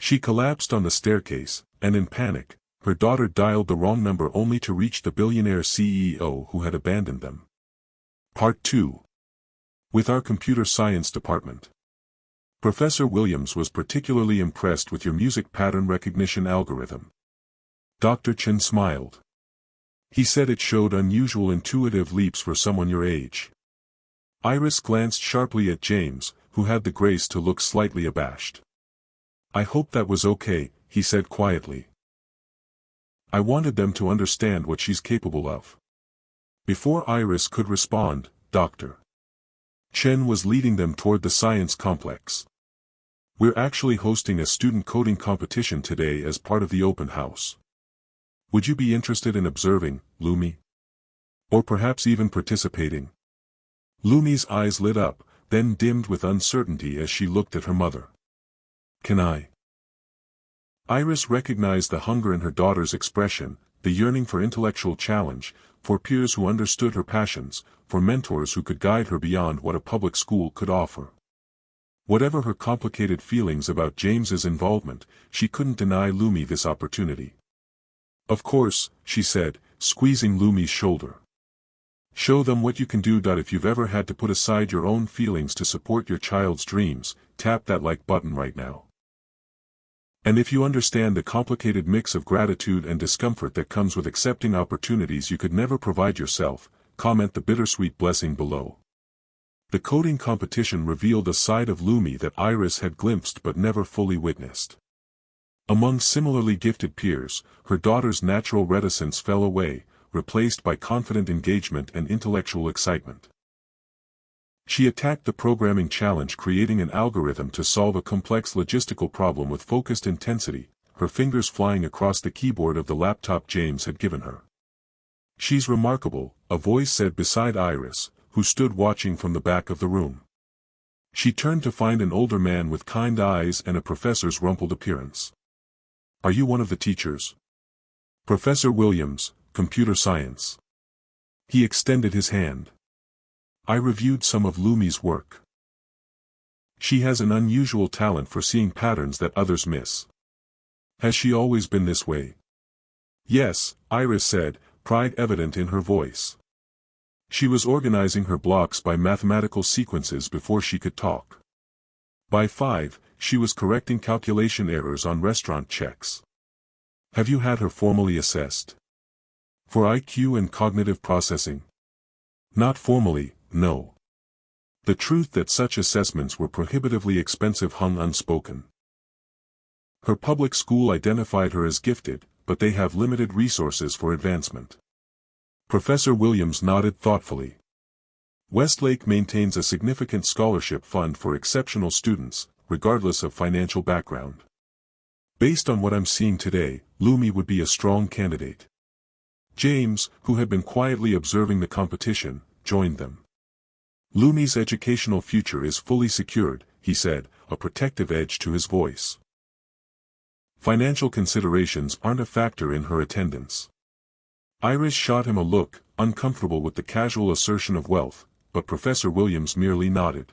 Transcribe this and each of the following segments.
She collapsed on the staircase, and in panic, her daughter dialed the wrong number only to reach the billionaire CEO who had abandoned them. Part 2. With our computer science department. Professor Williams was particularly impressed with your music pattern recognition algorithm. Dr. Chen smiled. He said it showed unusual intuitive leaps for someone your age. Iris glanced sharply at James, who had the grace to look slightly abashed. I hope that was okay, he said quietly. I wanted them to understand what she's capable of. Before Iris could respond, Dr. Chen was leading them toward the science complex. We're actually hosting a student coding competition today as part of the open house. Would you be interested in observing, Lumi? Or perhaps even participating? Lumi's eyes lit up, then dimmed with uncertainty as she looked at her mother. Can I? Iris recognized the hunger in her daughter's expression, the yearning for intellectual challenge, for peers who understood her passions, for mentors who could guide her beyond what a public school could offer. Whatever her complicated feelings about James's involvement, she couldn't deny Lumi this opportunity. Of course, she said, squeezing Lumi's shoulder. Show them what you can do. If you've ever had to put aside your own feelings to support your child's dreams, tap that like button right now. And if you understand the complicated mix of gratitude and discomfort that comes with accepting opportunities you could never provide yourself, comment the bittersweet blessing below. The coding competition revealed a side of Lumi that Iris had glimpsed but never fully witnessed. Among similarly gifted peers, her daughter's natural reticence fell away, replaced by confident engagement and intellectual excitement. She attacked the programming challenge, creating an algorithm to solve a complex logistical problem with focused intensity, her fingers flying across the keyboard of the laptop James had given her. She's remarkable, a voice said beside Iris, who stood watching from the back of the room. She turned to find an older man with kind eyes and a professor's rumpled appearance. Are you one of the teachers? Professor Williams, Computer Science. He extended his hand. I reviewed some of Lumi's work. She has an unusual talent for seeing patterns that others miss. Has she always been this way? Yes, Iris said, pride evident in her voice. She was organizing her blocks by mathematical sequences before she could talk. By 5, she was correcting calculation errors on restaurant checks. Have you had her formally assessed? For IQ and cognitive processing? Not formally, no. The truth that such assessments were prohibitively expensive hung unspoken. Her public school identified her as gifted, but they have limited resources for advancement. Professor Williams nodded thoughtfully. Westlake maintains a significant scholarship fund for exceptional students, regardless of financial background. Based on what I'm seeing today, Lumi would be a strong candidate. James, who had been quietly observing the competition, joined them. Lumi's educational future is fully secured, he said, a protective edge to his voice. Financial considerations aren't a factor in her attendance. Iris shot him a look, uncomfortable with the casual assertion of wealth, but Professor Williams merely nodded.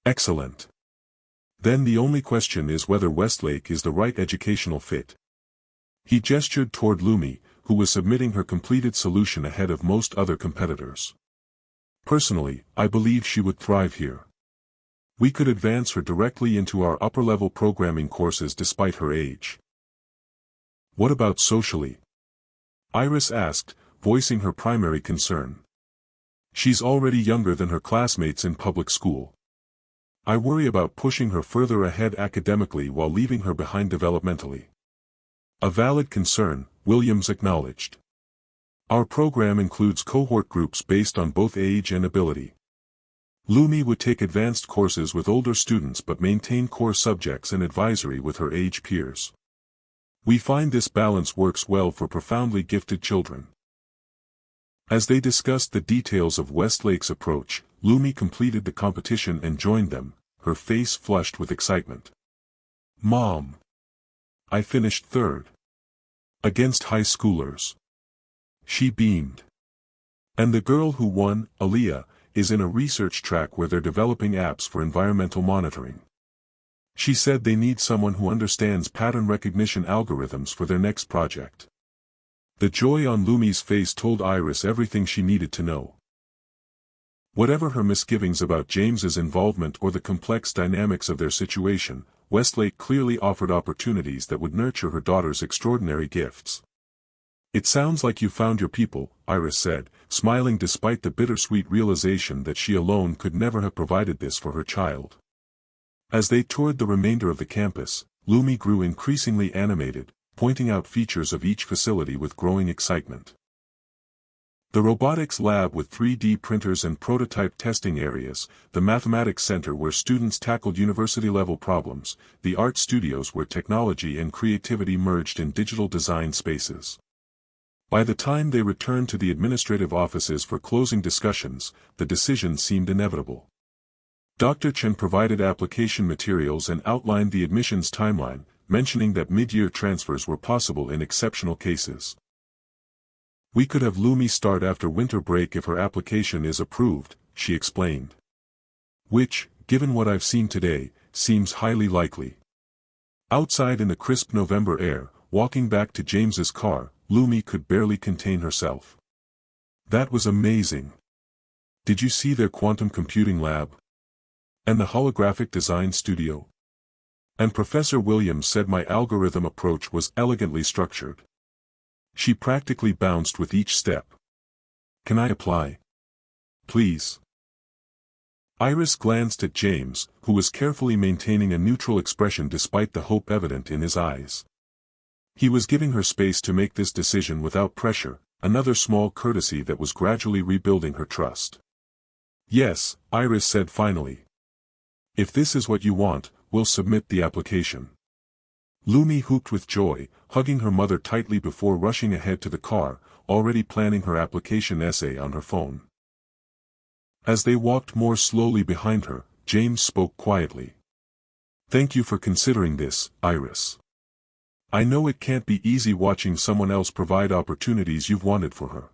Excellent. Then the only question is whether Westlake is the right educational fit. He gestured toward Lumi, who was submitting her completed solution ahead of most other competitors. Personally, I believe she would thrive here. We could advance her directly into our upper-level programming courses despite her age. What about socially? Iris asked, voicing her primary concern. She's already younger than her classmates in public school. I worry about pushing her further ahead academically while leaving her behind developmentally. A valid concern, Williams acknowledged. Our program includes cohort groups based on both age and ability. Lumi would take advanced courses with older students but maintain core subjects and advisory with her age peers. We find this balance works well for profoundly gifted children. As they discussed the details of Westlake's approach, Lumi completed the competition and joined them, her face flushed with excitement. Mom! I finished third. Against high schoolers. She beamed. And the girl who won, Aaliyah, is in a research track where they're developing apps for environmental monitoring. She said they need someone who understands pattern recognition algorithms for their next project. The joy on Lumi's face told Iris everything she needed to know. Whatever her misgivings about James's involvement or the complex dynamics of their situation, Westlake clearly offered opportunities that would nurture her daughter's extraordinary gifts. "It sounds like you found your people," Iris said, smiling despite the bittersweet realization that she alone could never have provided this for her child. As they toured the remainder of the campus, Lumi grew increasingly animated, pointing out features of each facility with growing excitement. The robotics lab with 3D printers and prototype testing areas, the mathematics center where students tackled university-level problems, the art studios where technology and creativity merged in digital design spaces. By the time they returned to the administrative offices for closing discussions, the decision seemed inevitable. Dr. Chen provided application materials and outlined the admissions timeline, mentioning that mid-year transfers were possible in exceptional cases. "We could have Lumi start after winter break if her application is approved," she explained. "Which, given what I've seen today, seems highly likely." Outside in the crisp November air, walking back to James's car, Lumi could barely contain herself. "That was amazing. Did you see their quantum computing lab? And the holographic design studio? And Professor Williams said my algorithm approach was elegantly structured. She practically bounced with each step. Can I apply? Please." Iris glanced at James, who was carefully maintaining a neutral expression despite the hope evident in his eyes. He was giving her space to make this decision without pressure, another small courtesy that was gradually rebuilding her trust. "Yes," Iris said finally. "If this is what you want, we'll submit the application." Lumi whooped with joy, hugging her mother tightly before rushing ahead to the car, already planning her application essay on her phone. As they walked more slowly behind her, James spoke quietly. "Thank you for considering this, Iris. I know it can't be easy watching someone else provide opportunities you've wanted for her."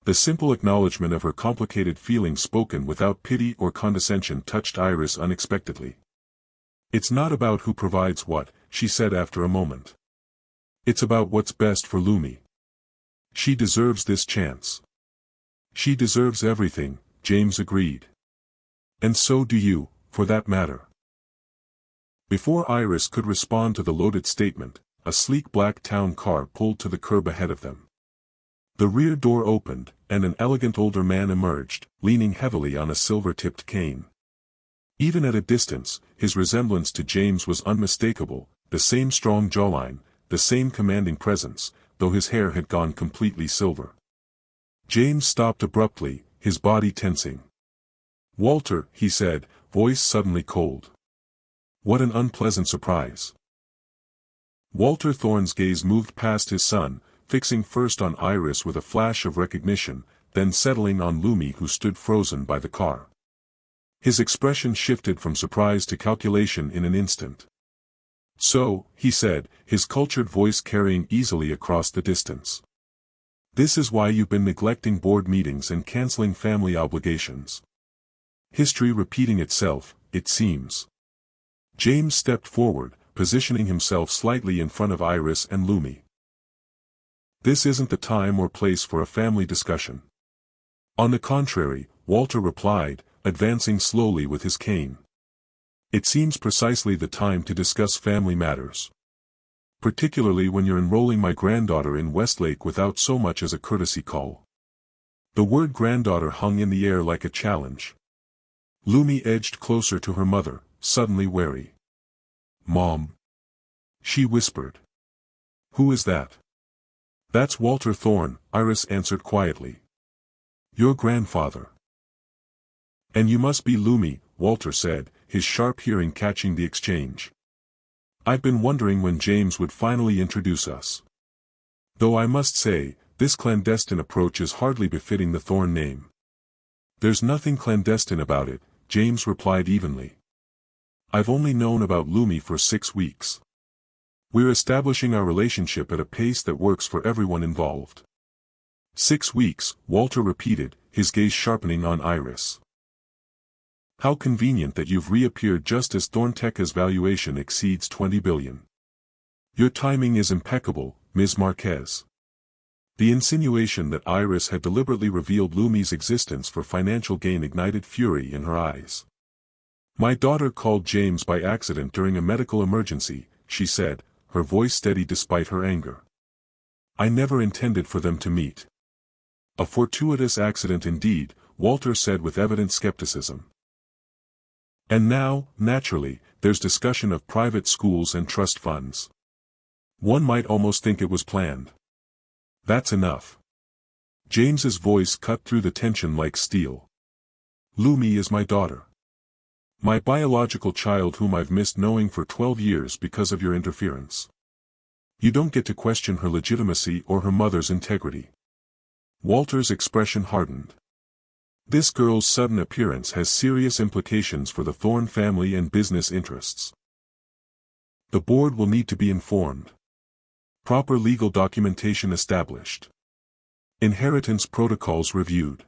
The simple acknowledgement of her complicated feelings spoken without pity or condescension touched Iris unexpectedly. "It's not about who provides what," she said after a moment. "It's about what's best for Lumi. She deserves this chance." "She deserves everything," James agreed. "And so do you, for that matter." Before Iris could respond to the loaded statement, a sleek black town car pulled to the curb ahead of them. The rear door opened, and an elegant older man emerged, leaning heavily on a silver-tipped cane. Even at a distance, his resemblance to James was unmistakable, the same strong jawline, the same commanding presence, though his hair had gone completely silver. James stopped abruptly, his body tensing. "Walter," he said, voice suddenly cold. "What an unpleasant surprise." Walter Thorne's gaze moved past his son, fixing first on Iris with a flash of recognition, then settling on Lumi who stood frozen by the car. His expression shifted from surprise to calculation in an instant. "So," he said, his cultured voice carrying easily across the distance. "This is why you've been neglecting board meetings and canceling family obligations. History repeating itself, it seems." James stepped forward, positioning himself slightly in front of Iris and Lumi. "This isn't the time or place for a family discussion." "On the contrary," Walter replied, advancing slowly with his cane. "It seems precisely the time to discuss family matters. Particularly when you're enrolling my granddaughter in Westlake without so much as a courtesy call." The word granddaughter hung in the air like a challenge. Lumi edged closer to her mother, suddenly wary. "Mom," she whispered. "Who is that?" "That's Walter Thorne," Iris answered quietly. "Your grandfather." "And you must be Lumi," Walter said, his sharp hearing catching the exchange. "I've been wondering when James would finally introduce us. Though I must say, this clandestine approach is hardly befitting the Thorne name." "There's nothing clandestine about it," James replied evenly. "I've only known about Lumi for 6 weeks. We're establishing our relationship at a pace that works for everyone involved." 6 weeks, Walter repeated, his gaze sharpening on Iris. How convenient that you've reappeared just as Thorntech's valuation exceeds 20 billion. Your timing is impeccable, Ms. Marquez. The insinuation that Iris had deliberately revealed Lumi's existence for financial gain ignited fury in her eyes. My daughter called James by accident during a medical emergency, she said, her voice steady despite her anger. I never intended for them to meet. A fortuitous accident indeed, Walter said with evident skepticism. And now, naturally, there's discussion of private schools and trust funds. One might almost think it was planned. That's enough. James's voice cut through the tension like steel. Lumi is my daughter. My biological child whom I've missed knowing for 12 years because of your interference. You don't get to question her legitimacy or her mother's integrity. Walter's expression hardened. This girl's sudden appearance has serious implications for the Thorne family and business interests. The board will need to be informed. Proper legal documentation established. Inheritance protocols reviewed.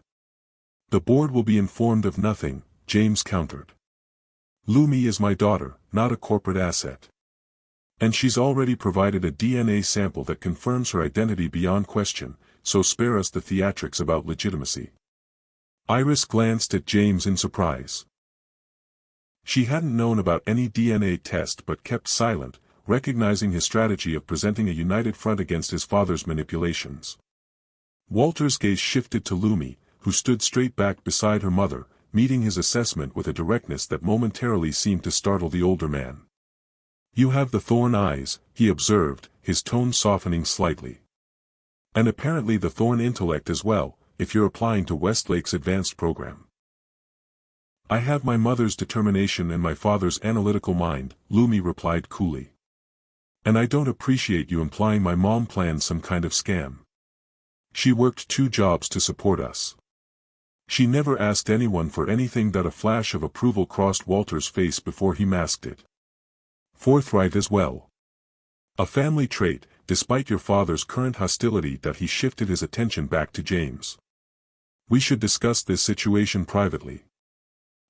The board will be informed of nothing, James countered. Lumi is my daughter, not a corporate asset. And she's already provided a DNA sample that confirms her identity beyond question, so spare us the theatrics about legitimacy. Iris glanced at James in surprise. She hadn't known about any DNA test but kept silent, recognizing his strategy of presenting a united front against his father's manipulations. Walter's gaze shifted to Lumi, who stood straight back beside her mother, meeting his assessment with a directness that momentarily seemed to startle the older man. You have the Thorne eyes, he observed, his tone softening slightly. And apparently the Thorne intellect as well, if you're applying to Westlake's advanced program. I have my mother's determination and my father's analytical mind, Lumi replied coolly. And I don't appreciate you implying my mom planned some kind of scam. She worked 2 jobs to support us. She never asked anyone for anything. A flash of approval crossed Walter's face before he masked it. Forthright as well. A family trait, despite your father's current hostility. He shifted his attention back to James. We should discuss this situation privately.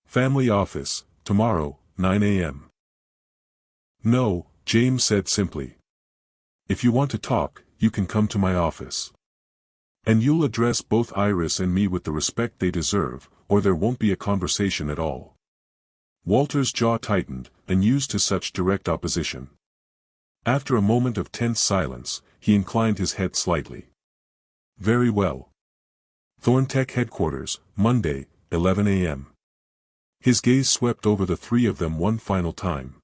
Family office, tomorrow, 9 a.m. No, James said simply. If you want to talk, you can come to my office. And you'll address both Iris and me with the respect they deserve, or there won't be a conversation at all. Walter's jaw tightened, unused to such direct opposition. After a moment of tense silence, he inclined his head slightly. Very well. Thorntech headquarters, Monday, 11 a.m. His gaze swept over the 3 of them one final time.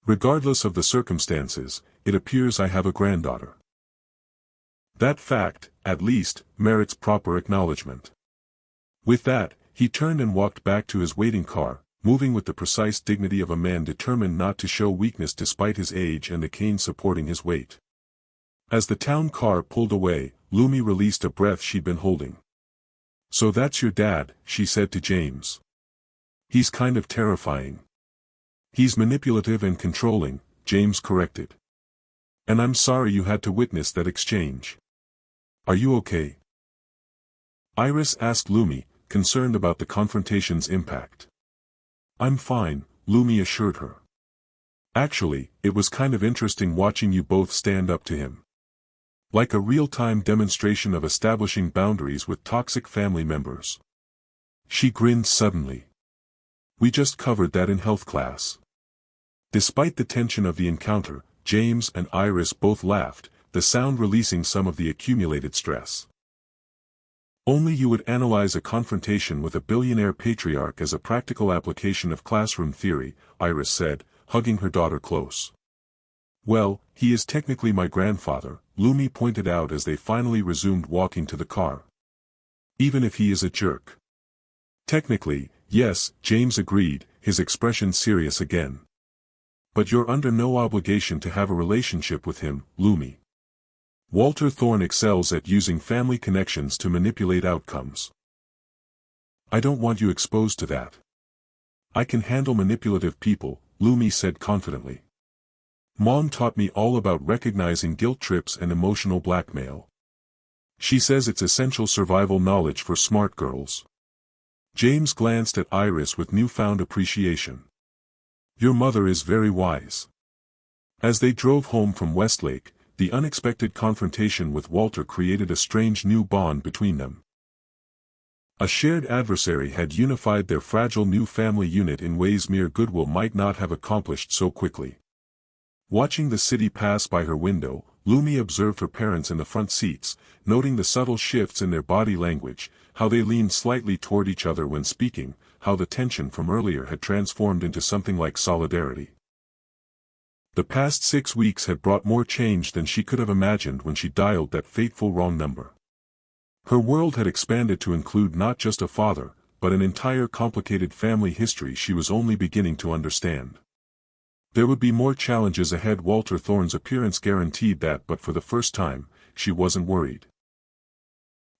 Regardless of the circumstances, it appears I have a granddaughter. That fact, at least, merits proper acknowledgement. With that, he turned and walked back to his waiting car, moving with the precise dignity of a man determined not to show weakness despite his age and the cane supporting his weight. As the town car pulled away, Lumi released a breath she'd been holding. So that's your dad, she said to James. He's kind of terrifying. He's manipulative and controlling, James corrected. And I'm sorry you had to witness that exchange. Are you okay? Iris asked Lumi, concerned about the confrontation's impact. I'm fine, Lumi assured her. Actually, it was kind of interesting watching you both stand up to him. Like a real-time demonstration of establishing boundaries with toxic family members. She grinned suddenly. We just covered that in health class. Despite the tension of the encounter, James and Iris both laughed, the sound releasing some of the accumulated stress. Only you would analyze a confrontation with a billionaire patriarch as a practical application of classroom theory, Iris said, hugging her daughter close. Well, he is technically my grandfather, Lumi pointed out as they finally resumed walking to the car. Even if he is a jerk. Technically, yes, James agreed, his expression serious again. But you're under no obligation to have a relationship with him, Lumi. Walter Thorne excels at using family connections to manipulate outcomes. I don't want you exposed to that. I can handle manipulative people, Lumi said confidently. Mom taught me all about recognizing guilt trips and emotional blackmail. She says it's essential survival knowledge for smart girls. James glanced at Iris with newfound appreciation. Your mother is very wise. As they drove home from Westlake, the unexpected confrontation with Walter created a strange new bond between them. A shared adversary had unified their fragile new family unit in ways mere goodwill might not have accomplished so quickly. Watching the city pass by her window, Lumi observed her parents in the front seats, noting the subtle shifts in their body language, how they leaned slightly toward each other when speaking, how the tension from earlier had transformed into something like solidarity. The past 6 weeks had brought more change than she could have imagined when she dialed that fateful wrong number. Her world had expanded to include not just a father, but an entire complicated family history she was only beginning to understand. There would be more challenges ahead. Walter Thorne's appearance guaranteed that, but for the first time, she wasn't worried.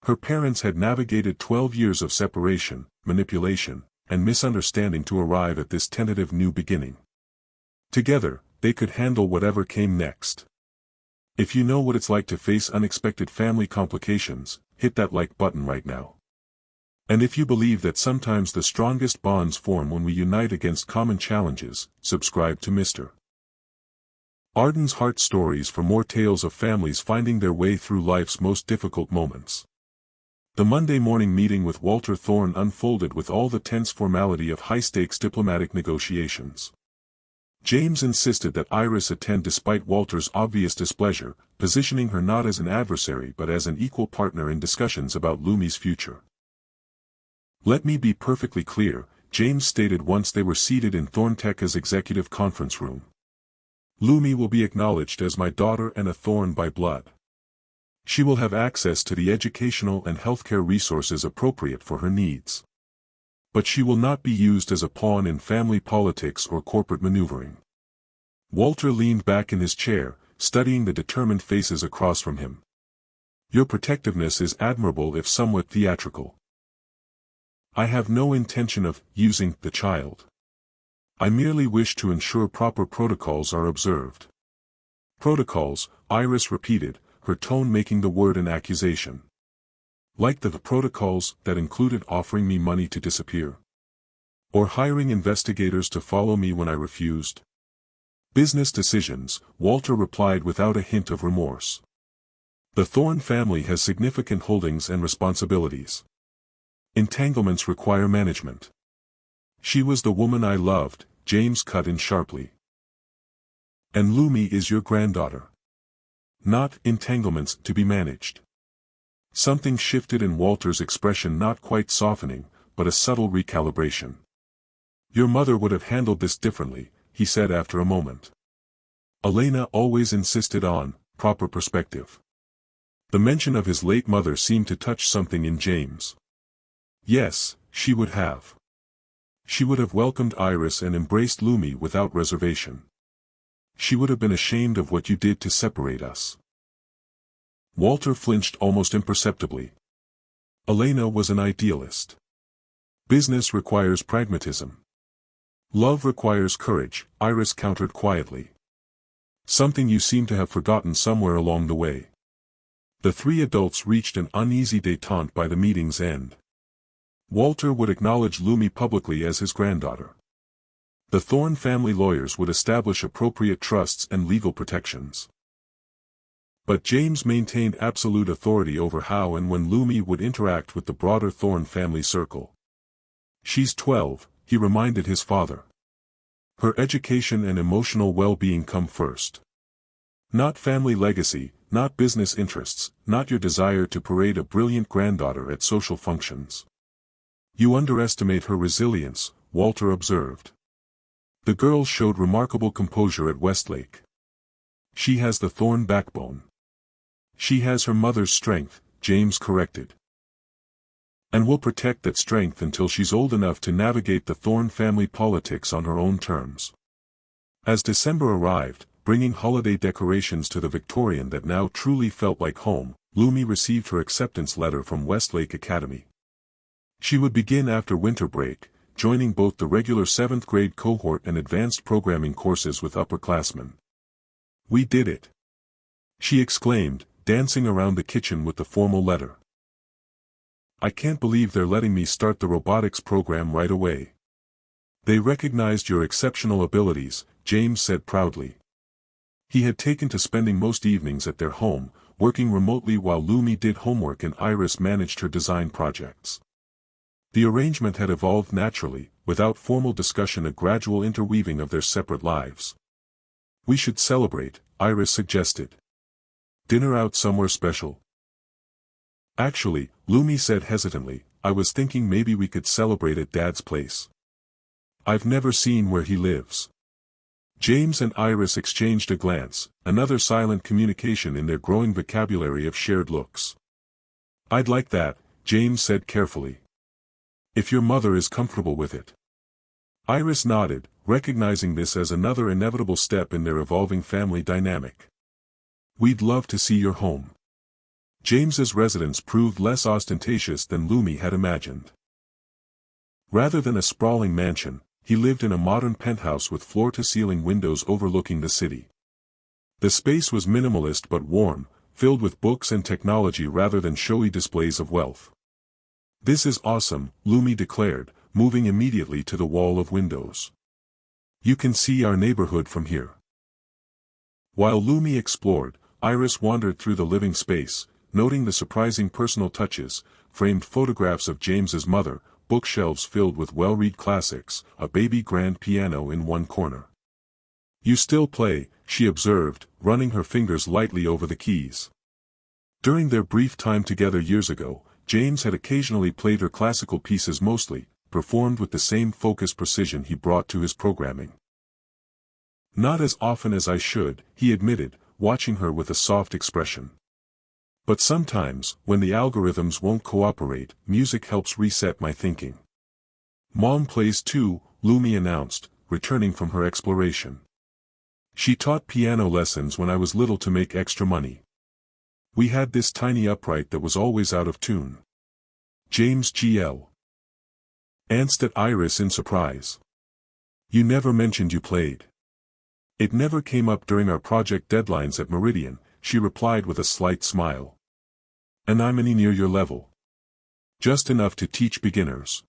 Her parents had navigated 12 years of separation, manipulation, and misunderstanding to arrive at this tentative new beginning. Together, they could handle whatever came next. If you know what it's like to face unexpected family complications, hit that like button right now. And if you believe that sometimes the strongest bonds form when we unite against common challenges, subscribe to Mr. Arden's Heart Stories for more tales of families finding their way through life's most difficult moments. The Monday morning meeting with Walter Thorne unfolded with all the tense formality of high-stakes diplomatic negotiations. James insisted that Iris attend despite Walter's obvious displeasure, positioning her not as an adversary but as an equal partner in discussions about Lumi's future. Let me be perfectly clear, James stated once they were seated in Thornteca's executive conference room. Lumi will be acknowledged as my daughter and a Thorne by blood. She will have access to the educational and healthcare resources appropriate for her needs. But she will not be used as a pawn in family politics or corporate maneuvering. Walter leaned back in his chair, studying the determined faces across from him. Your protectiveness is admirable if somewhat theatrical. I have no intention of using the child. I merely wish to ensure proper protocols are observed. Protocols, Iris repeated, her tone making the word an accusation. Like the protocols that included offering me money to disappear. Or hiring investigators to follow me when I refused. Business decisions, Walter replied without a hint of remorse. The Thorne family has significant holdings and responsibilities. Entanglements require management. She was the woman I loved, James cut in sharply. And Lumi is your granddaughter. Not entanglements to be managed. Something shifted in Walter's expression, not quite softening, but a subtle recalibration. Your mother would have handled this differently, he said after a moment. Elena always insisted on proper perspective. The mention of his late mother seemed to touch something in James. Yes, she would have. She would have welcomed Iris and embraced Lumi without reservation. She would have been ashamed of what you did to separate us. Walter flinched almost imperceptibly. Elena was an idealist. Business requires pragmatism. Love requires courage, Iris countered quietly. Something you seem to have forgotten somewhere along the way. The three adults reached an uneasy détente by the meeting's end. Walter would acknowledge Lumi publicly as his granddaughter. The Thorne family lawyers would establish appropriate trusts and legal protections. But James maintained absolute authority over how and when Lumi would interact with the broader Thorne family circle. She's 12, he reminded his father. Her education and emotional well-being come first. Not family legacy, not business interests, not your desire to parade a brilliant granddaughter at social functions. You underestimate her resilience, Walter observed. The girl showed remarkable composure at Westlake. She has the Thorne backbone. She has her mother's strength, James corrected. And will protect that strength until she's old enough to navigate the Thorne family politics on her own terms. As December arrived, bringing holiday decorations to the Victorian that now truly felt like home, Lumi received her acceptance letter from Westlake Academy. She would begin after winter break, joining both the regular 7th grade cohort and advanced programming courses with upperclassmen. We did it! She exclaimed, dancing around the kitchen with the formal letter. I can't believe they're letting me start the robotics program right away. They recognized your exceptional abilities, James said proudly. He had taken to spending most evenings at their home, working remotely while Lumi did homework and Iris managed her design projects. The arrangement had evolved naturally, without formal discussion, a gradual interweaving of their separate lives. We should celebrate, Iris suggested. Dinner out somewhere special? Actually, Lumi said hesitantly, I was thinking maybe we could celebrate at Dad's place. I've never seen where he lives. James and Iris exchanged a glance, another silent communication in their growing vocabulary of shared looks. I'd like that, James said carefully. If your mother is comfortable with it. Iris nodded, recognizing this as another inevitable step in their evolving family dynamic. We'd love to see your home. James's residence proved less ostentatious than Lumi had imagined. Rather than a sprawling mansion, he lived in a modern penthouse with floor-to-ceiling windows overlooking the city. The space was minimalist but warm, filled with books and technology rather than showy displays of wealth. This is awesome, Lumi declared, moving immediately to the wall of windows. You can see our neighborhood from here. While Lumi explored, Iris wandered through the living space, noting the surprising personal touches, framed photographs of James's mother, bookshelves filled with well-read classics, a baby grand piano in one corner. You still play, she observed, running her fingers lightly over the keys. During their brief time together years ago, James had occasionally played her classical pieces, mostly performed with the same focused precision he brought to his programming. Not as often as I should, he admitted, watching her with a soft expression. But sometimes, when the algorithms won't cooperate, music helps reset my thinking. Mom plays too, Lumi announced, returning from her exploration. She taught piano lessons when I was little to make extra money. We had this tiny upright that was always out of tune. James GL. Answered at Iris in surprise. You never mentioned you played. It never came up during our project deadlines at Meridian, she replied with a slight smile. And I'm any near your level. Just enough to teach beginners.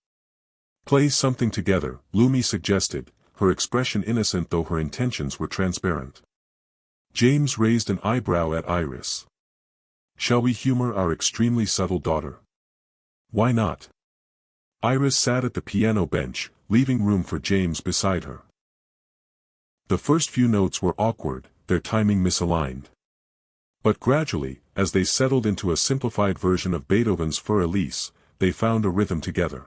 Play something together, Lumi suggested, her expression innocent though her intentions were transparent. James raised an eyebrow at Iris. Shall we humor our extremely subtle daughter? Why not? Iris sat at the piano bench, leaving room for James beside her. The first few notes were awkward, their timing misaligned. But gradually, as they settled into a simplified version of Beethoven's Für Elise, they found a rhythm together.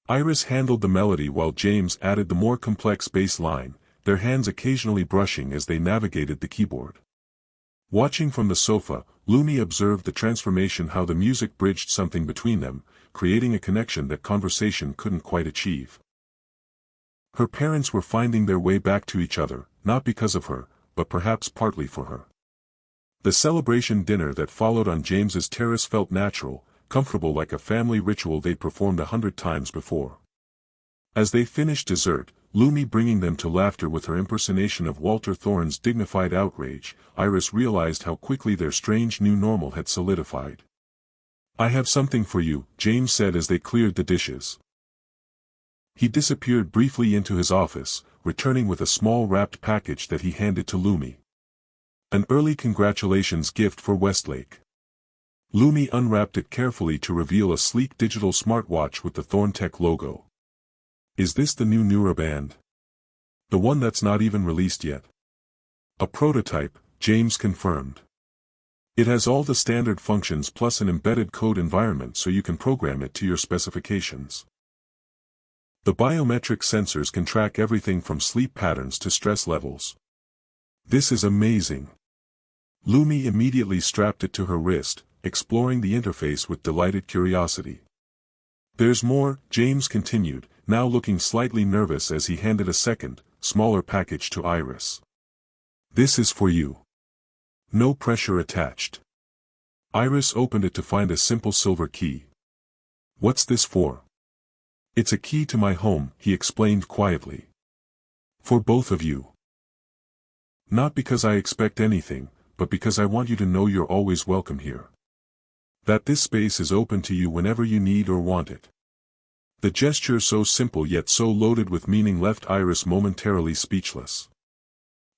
Iris handled the melody while James added the more complex bass line, their hands occasionally brushing as they navigated the keyboard. Watching from the sofa, Lumi observed the transformation, how the music bridged something between them, creating a connection that conversation couldn't quite achieve. Her parents were finding their way back to each other, not because of her, but perhaps partly for her. The celebration dinner that followed on James's terrace felt natural, comfortable, like a family ritual they'd performed 100 times before. As they finished dessert, Lumi bringing them to laughter with her impersonation of Walter Thorne's dignified outrage, Iris realized how quickly their strange new normal had solidified. I have something for you, James said as they cleared the dishes. He disappeared briefly into his office, returning with a small wrapped package that he handed to Lumi. An early congratulations gift for Westlake. Lumi unwrapped it carefully to reveal a sleek digital smartwatch with the Thorntech logo. Is this the new Neuroband? The one that's not even released yet? A prototype, James confirmed. It has all the standard functions plus an embedded code environment so you can program it to your specifications. The biometric sensors can track everything from sleep patterns to stress levels. This is amazing. Lumi immediately strapped it to her wrist, exploring the interface with delighted curiosity. There's more, James continued, now looking slightly nervous as he handed a second, smaller package to Iris. This is for you. No pressure attached. Iris opened it to find a simple silver key. What's this for? It's a key to my home, he explained quietly. For both of you. Not because I expect anything, but because I want you to know you're always welcome here. That this space is open to you whenever you need or want it. The gesture so simple yet so loaded with meaning left Iris momentarily speechless.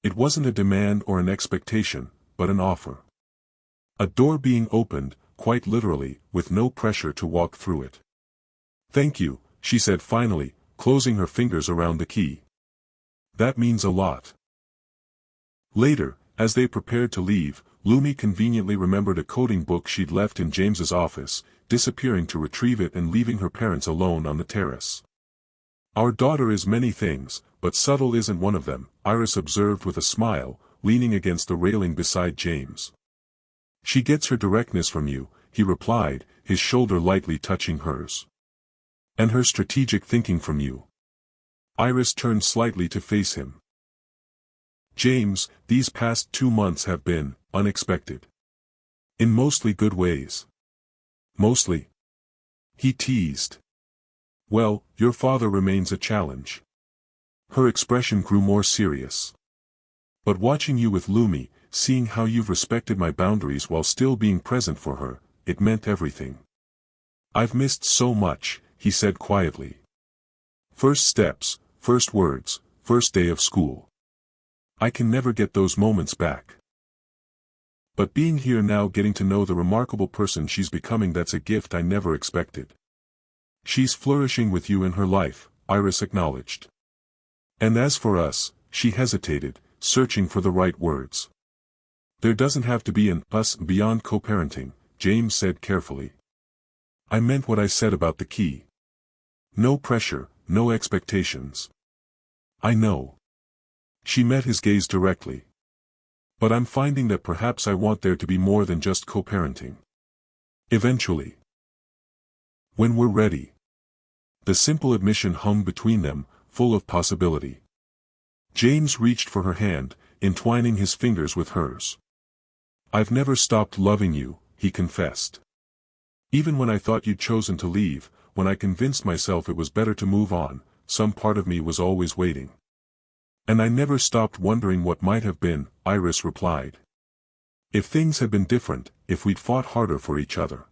It wasn't a demand or an expectation, but an offer. A door being opened, quite literally, with no pressure to walk through it. "Thank you," she said finally, closing her fingers around the key. "That means a lot." Later, as they prepared to leave, Lumi conveniently remembered a coding book she'd left in James's office, disappearing to retrieve it and leaving her parents alone on the terrace. "Our daughter is many things, but subtle isn't one of them," Iris observed with a smile, leaning against the railing beside James. "She gets her directness from you," he replied, his shoulder lightly touching hers. "And her strategic thinking from you." Iris turned slightly to face him. "James, these past 2 months have been unexpected. In mostly good ways." "Mostly?" he teased. "Well, your father remains a challenge." Her expression grew more serious. "But watching you with Lumi, seeing how you've respected my boundaries while still being present for her, it meant everything. I've missed so much," he said quietly. "First steps, first words, first day of school. I can never get those moments back. But being here now, getting to know the remarkable person she's becoming, that's a gift I never expected." "She's flourishing with you in her life," Iris acknowledged. "And as for us," she hesitated, searching for the right words. "There doesn't have to be an us beyond co-parenting," James said carefully. "I meant what I said about the key. No pressure, no expectations." "I know." She met his gaze directly. "But I'm finding that perhaps I want there to be more than just co-parenting. Eventually. When we're ready." The simple admission hung between them, full of possibility. James reached for her hand, entwining his fingers with hers. "I've never stopped loving you," he confessed. "Even when I thought you'd chosen to leave, when I convinced myself it was better to move on, some part of me was always waiting. And I never stopped wondering what might have been," Iris replied. "If things had been different, if we'd fought harder for each other."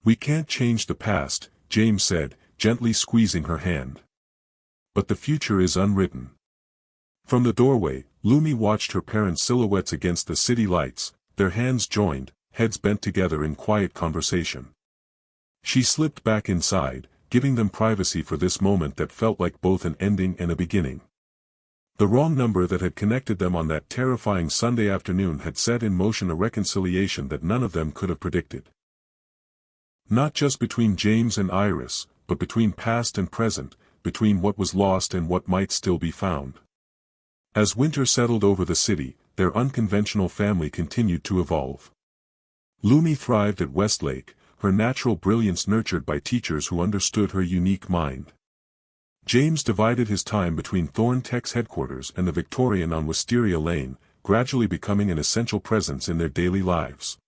"We can't change the past," James said, gently squeezing her hand. "But the future is unwritten." From the doorway, Lumi watched her parents' silhouettes against the city lights, their hands joined, heads bent together in quiet conversation. She slipped back inside, giving them privacy for this moment that felt like both an ending and a beginning. The wrong number that had connected them on that terrifying Sunday afternoon had set in motion a reconciliation that none of them could have predicted. Not just between James and Iris, but between past and present, between what was lost and what might still be found. As winter settled over the city, their unconventional family continued to evolve. Lumi thrived at Westlake, her natural brilliance nurtured by teachers who understood her unique mind. James divided his time between Thorn Tech's headquarters and the Victorian on Wisteria Lane, gradually becoming an essential presence in their daily lives.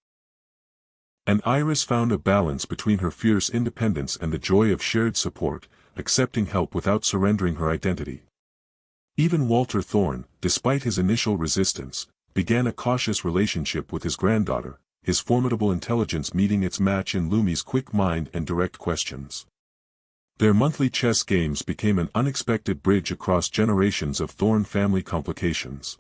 And Iris found a balance between her fierce independence and the joy of shared support, accepting help without surrendering her identity. Even Walter Thorn, despite his initial resistance, began a cautious relationship with his granddaughter, his formidable intelligence meeting its match in Lumi's quick mind and direct questions. Their monthly chess games became an unexpected bridge across generations of Thorn family complications.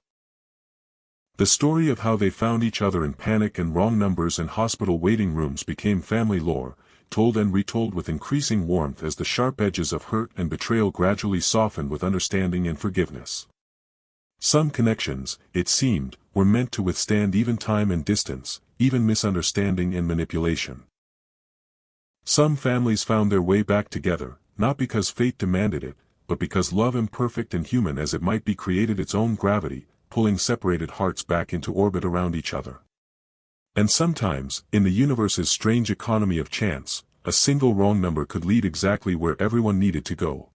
The story of how they found each other in panic and wrong numbers and hospital waiting rooms became family lore, told and retold with increasing warmth as the sharp edges of hurt and betrayal gradually softened with understanding and forgiveness. Some connections, it seemed, were meant to withstand even time and distance, even misunderstanding and manipulation. Some families found their way back together, not because fate demanded it, but because love, imperfect and human as it might be, created its own gravity, pulling separated hearts back into orbit around each other. And sometimes, in the universe's strange economy of chance, a single wrong number could lead exactly where everyone needed to go.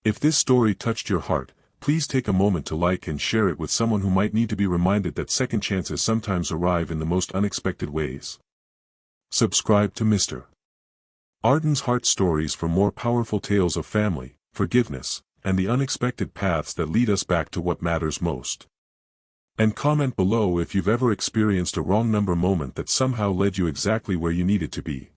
If this story touched your heart, please take a moment to like and share it with someone who might need to be reminded that second chances sometimes arrive in the most unexpected ways. Subscribe to Mr. Arden's Heart Stories for more powerful tales of family, forgiveness, and the unexpected paths that lead us back to what matters most. And comment below if you've ever experienced a wrong number moment that somehow led you exactly where you needed to be.